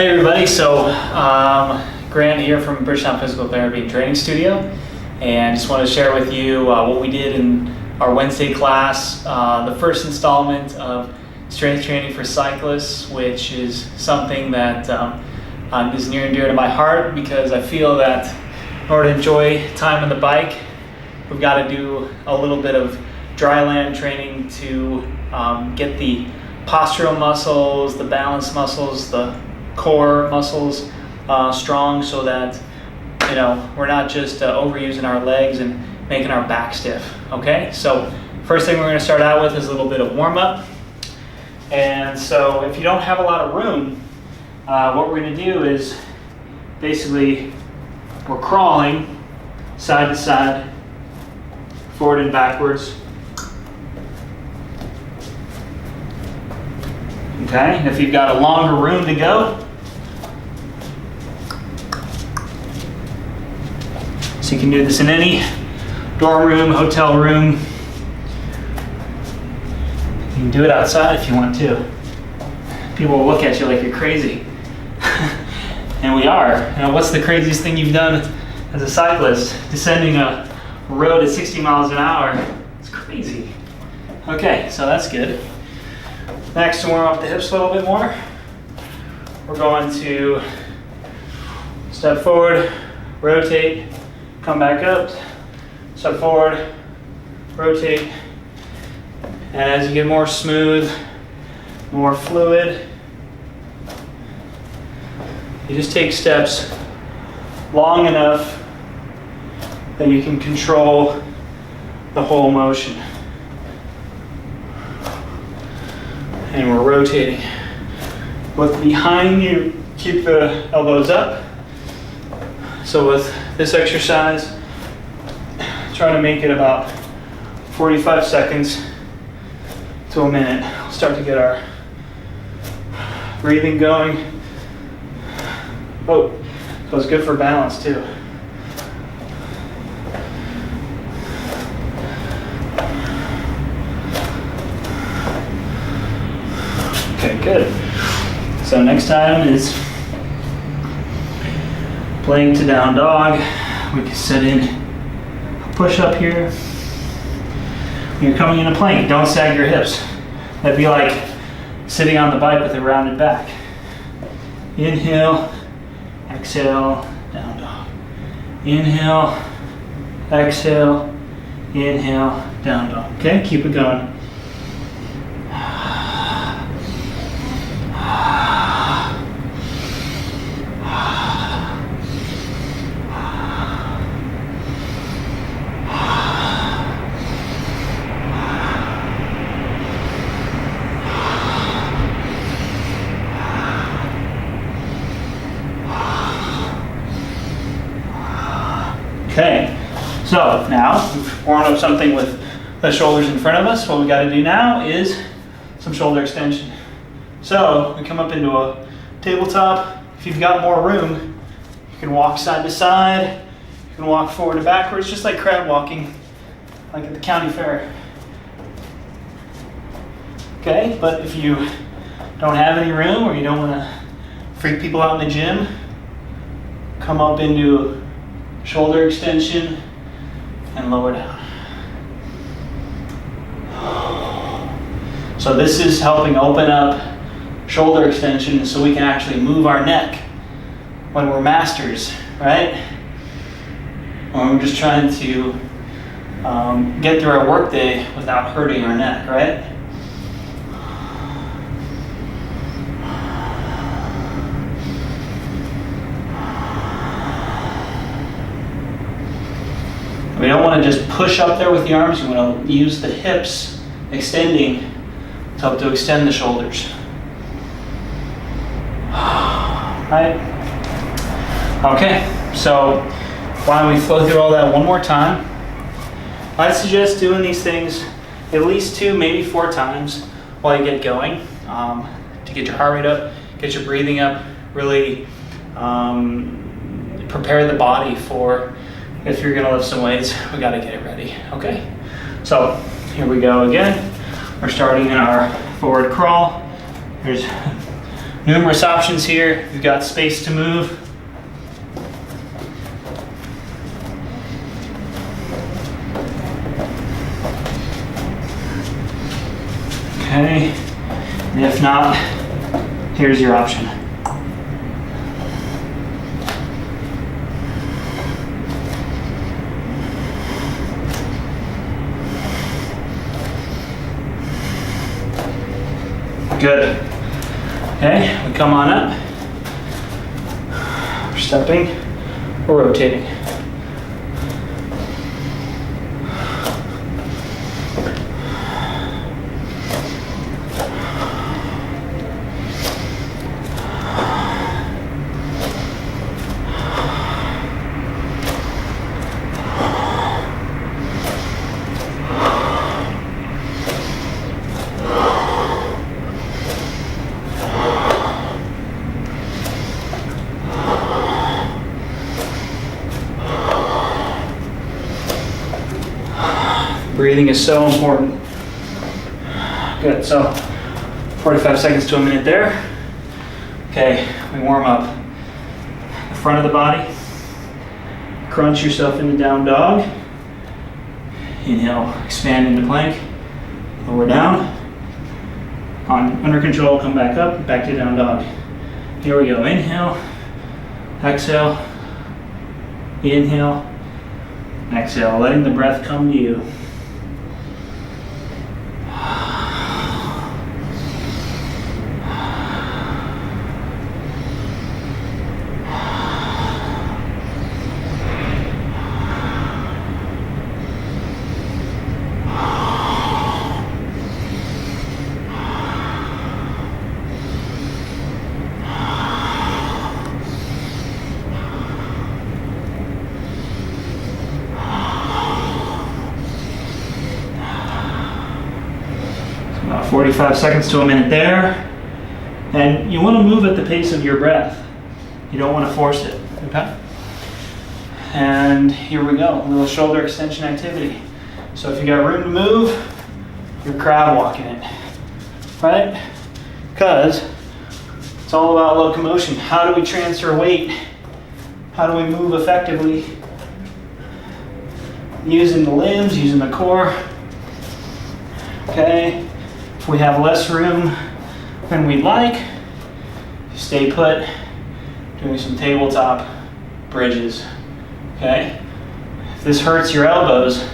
Hey everybody, so Grant here from Bridgetown Physical Therapy and Training Studio, and just want to share with you what we did in our Wednesday class, the first installment of strength training for cyclists, which is something that is near and dear to my heart because I feel that in order to enjoy time on the bike, we've got to do a little bit of dry land training to get the postural muscles, the balance muscles, the core muscles strong, so that we're not just overusing our legs and making our back stiff. Okay, so first thing we're going to start out with is a little bit of warm-up. And so if you don't have a lot of room, what we're going to do is basically we're crawling side to side, forward and backwards. Okay, and if you've got a longer room to go, so you can do this in any dorm room, hotel room. You can do it outside if you want to. People will look at you like you're crazy. And we are. What's the craziest thing you've done as a cyclist? Descending a road at 60 miles an hour. It's crazy. Okay, so that's good. Next, to warm up the hips a little bit more, we're going to step forward, rotate, come back up, step forward, rotate, and as you get more smooth, more fluid, you just take steps long enough that you can control the whole motion. And we're rotating. Look behind you, keep the elbows up. So with this exercise, try to make it about 45 seconds to a minute. We'll start to get our breathing going. Oh, so it's good for balance too. Okay, good. So next item is plank to down dog. We can set in a push up here. When you're coming in a plank, don't sag your hips. That'd be like sitting on the bike with a rounded back. Inhale, exhale, down dog. Inhale, exhale, inhale, down dog. Okay, keep it going. Okay, so now we've warmed up something with the shoulders in front of us. What we got to do now is some shoulder extension. So we come up into a tabletop. If you've got more room, you can walk side to side. You can walk forward and backwards, just like crab walking, like at the county fair. Okay, but if you don't have any room or you don't want to freak people out in the gym, come up into shoulder extension and lower down. So this is helping open up shoulder extension so we can actually move our neck when we're masters, right? When we're just trying to get through our workday without hurting our neck, right? We don't want to just push up there with the arms. You want to use the hips extending to help to extend the shoulders. Right? Okay, so why don't we flow through all that one more time? I suggest doing these things at least 2, maybe 4 times while you get going, to get your heart rate up, get your breathing up, really prepare the body for if you're gonna lift some weights, we gotta get it ready, okay? So here we go again. We're starting in our forward crawl. There's Numerous options here. You've got space to move. Okay, and if not, here's your option. Good. Okay, we come on up. We're stepping, we're rotating. Breathing is so important. Good, so 45 seconds to a minute there. Okay, we warm up the front of the body. Crunch yourself into down dog. Inhale, expand into plank. Lower down. Under control, come back up, back to down dog. Here we go, inhale, exhale, inhale, exhale, letting the breath come to you. About 45 seconds to a minute there. And you want to move at the pace of your breath. You don't want to force it, okay? And here we go, a little shoulder extension activity. So if you got room to move, you're crab walking it, right? Because it's all about locomotion. How do we transfer weight? How do we move effectively? Using the limbs, using the core. Okay, if we have less room than we'd like, stay put, doing some tabletop bridges. Okay, if this hurts your elbows,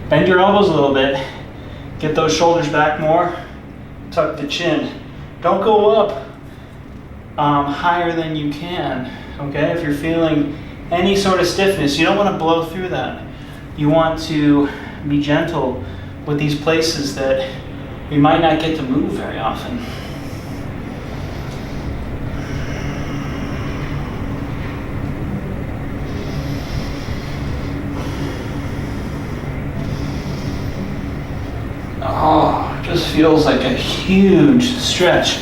bend your elbows a little bit, get those shoulders back more, tuck the chin. Don't go up higher than you can, okay? If you're feeling any sort of stiffness, you don't want to blow through that. You want to be gentle with these places that we might not get to move very often. Oh, it just feels like a huge stretch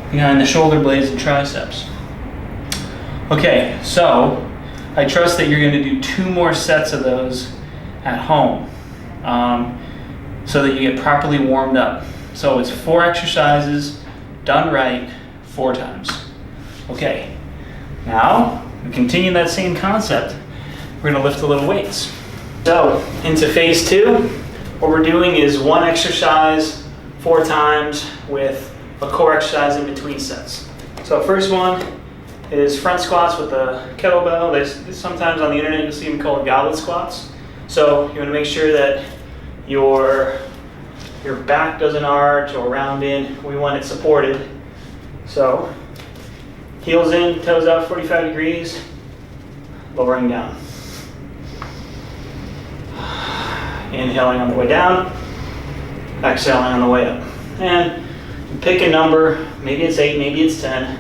behind the shoulder blades and triceps. Okay, so I trust that you're going to do 2 more sets of those at home so that you get properly warmed up. So it's 4 exercises done right 4 times. Okay, now we continue that same concept. We're going to lift a little weights. So into phase 2, what we're doing is 1 exercise 4 times with a core exercise in between sets. So first one is front squats with a kettlebell. There's sometimes on the internet you'll see them called goblet squats. So you want to make sure that your back doesn't arch or round in. We want it supported. So heels in, toes out 45 degrees, lowering down. Inhaling on the way down, exhaling on the way up. And pick a number, maybe it's 8, maybe it's 10.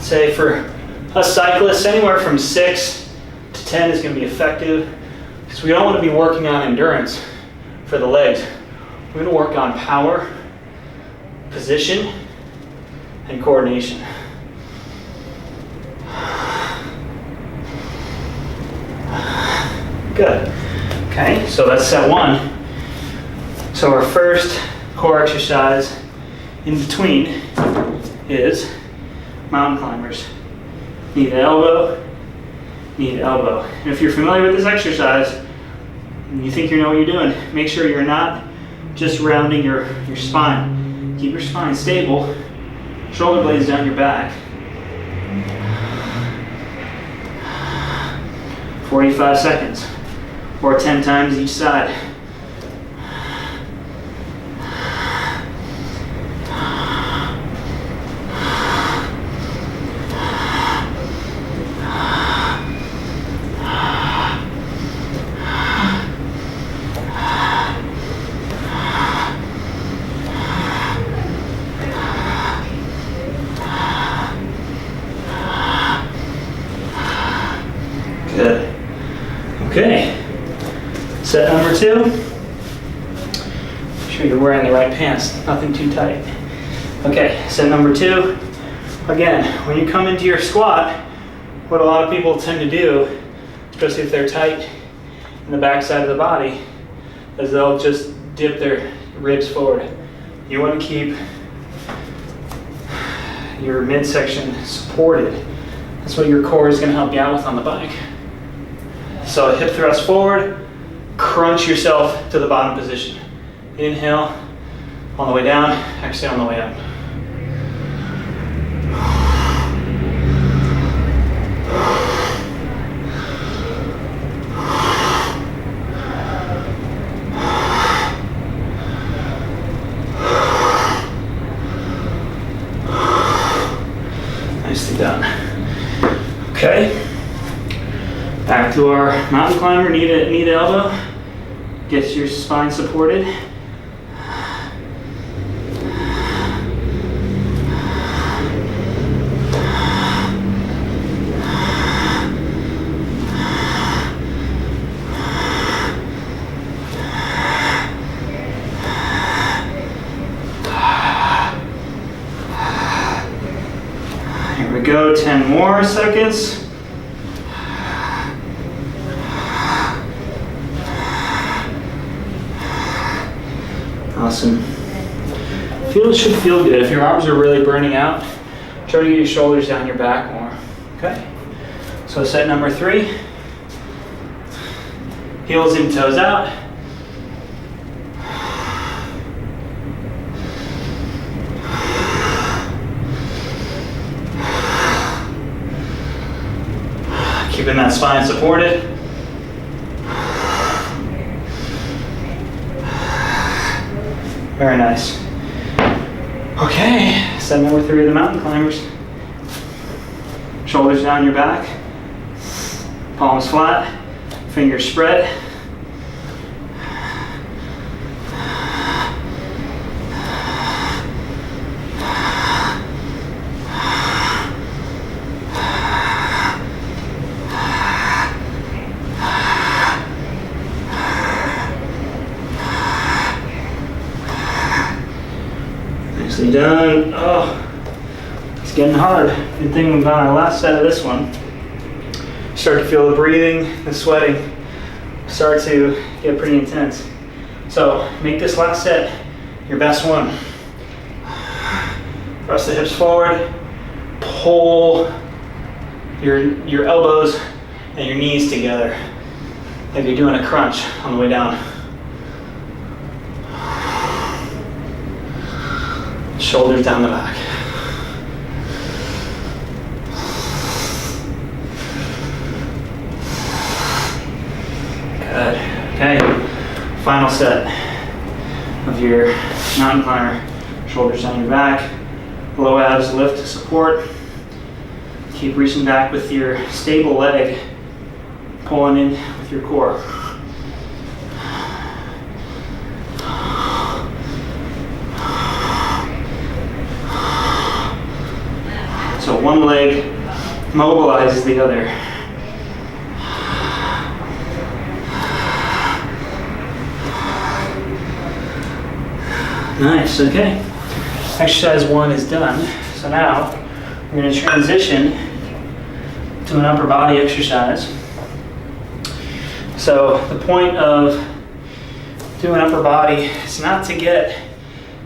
Say for us cyclists, anywhere from 6 to 10 is going to be effective, because we don't want to be working on endurance for the legs. We're going to work on power, position, and coordination. Good. Okay, so that's set 1. So our first core exercise in between is mountain climbers. Knee to elbow, knee to elbow. And if you're familiar with this exercise, and you think you know what you're doing, make sure you're not just rounding your spine. Keep your spine stable, shoulder blades down your back. 45 seconds, or 10 times each side. Good. Okay, set number 2. Make sure you're wearing the right pants, nothing too tight. Okay, set number 2. Again, when you come into your squat, what a lot of people tend to do, especially if they're tight in the back side of the body, is they'll just dip their ribs forward. You want to keep your midsection supported. That's what your core is going to help you out with on the bike. So hip thrust forward, crunch yourself to the bottom position. Inhale on the way down, exhale on the way up. Nicely done. Okay. Back to our mountain climber, knee to elbow. Get your spine supported. Here we go, 10 more seconds. Awesome. Should feel good. If your arms are really burning out, try to get your shoulders down your back more. Okay. So set number 3. Heels in, toes out. Keeping that spine supported. Very nice. Okay, set number 3 of the mountain climbers. Shoulders down your back, palms flat, fingers spread. Nicely done. Oh, it's getting hard. Good thing we've got our last set of this one. Start to feel the breathing, the sweating start to get pretty intense. So make this last set your best one. Press the hips forward, pull your elbows and your knees together like you're doing a crunch on the way down. Shoulders down the back. Good. Okay. Final set of your mountain climber. Shoulders down your back. Low abs lift to support. Keep reaching back with your stable leg, pulling in with your core. So one leg mobilizes the other. Nice, okay. Exercise 1 is done. So now we're going to transition to an upper body exercise. So the point of doing upper body is not to get,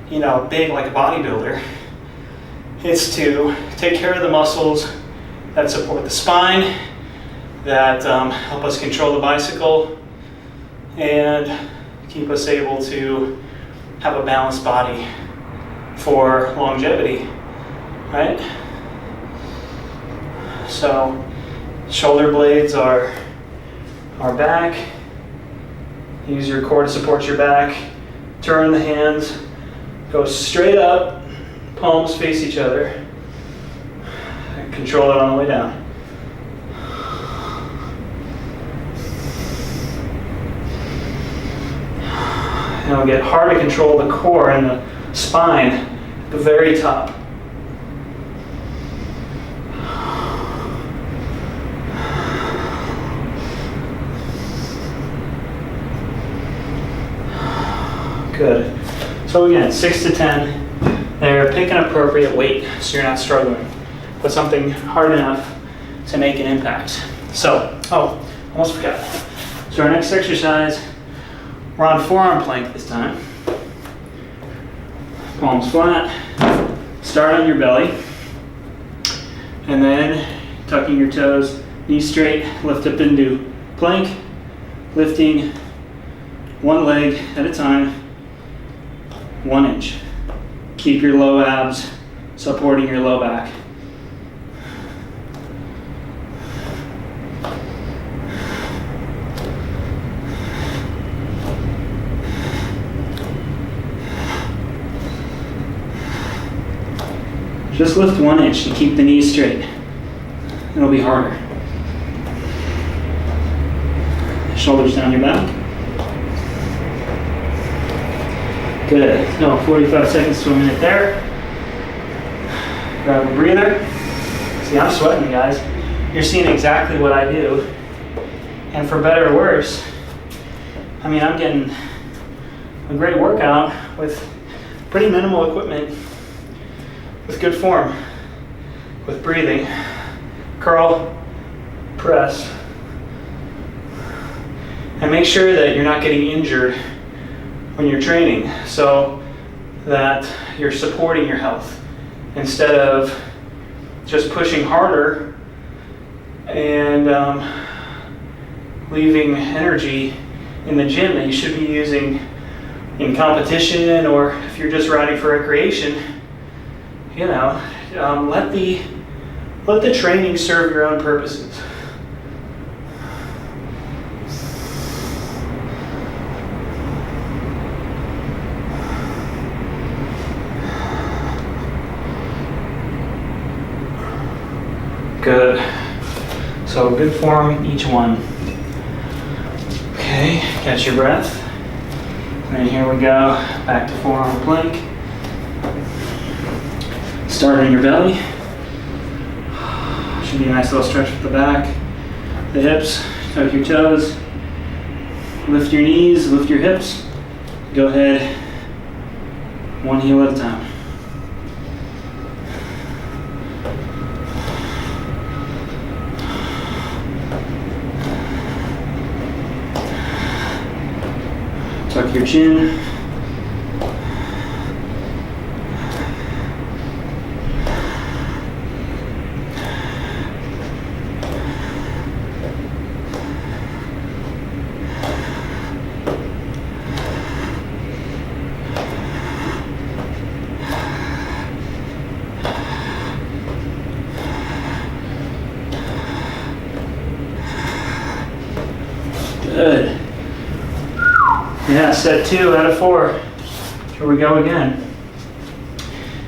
big like a bodybuilder. It's to take care of the muscles that support the spine, that help us control the bicycle, and keep us able to have a balanced body for longevity, right? So shoulder blades are our back. Use your core to support your back. Turn the hands, go straight up, palms face each other, and control it on the way down. And it'll get hard to control the core and the spine at the very top. Good. So again, 6 to 10 there. Pick an appropriate weight so you're not struggling, but something hard enough to make an impact. So, almost forgot. So our next exercise, we're on forearm plank this time. Palms flat. Start on your belly. And then tucking your toes, knees straight, lift up into plank, lifting one leg at a time, 1 inch. Keep your low abs supporting your low back. Just lift 1 inch and keep the knees straight. It'll be harder. Shoulders down your back. Good. So 45 seconds to a minute there. Grab a breather. See, I'm sweating, guys. You're seeing exactly what I do. And for better or worse, I mean, I'm getting a great workout with pretty minimal equipment, with good form, with breathing. Curl, press. And make sure that you're not getting injured when you're training, so that you're supporting your health instead of just pushing harder and leaving energy in the gym that you should be using in competition, or if you're just riding for recreation. You know, let the training serve your own purposes. Good. So good form, each one. Okay, catch your breath. And here we go, back to forearm plank. Start on your belly. Should be a nice little stretch with the back, the hips, tuck your toes, lift your knees, lift your hips. Go ahead, one heel at a time. Tuck your chin. Good. Yeah, set 2 out of 4. Here we go again.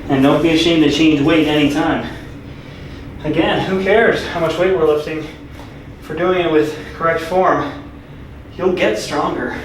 And don't be ashamed to change weight anytime. Again, who cares how much weight we're lifting? If we're doing it with correct form, you'll get stronger.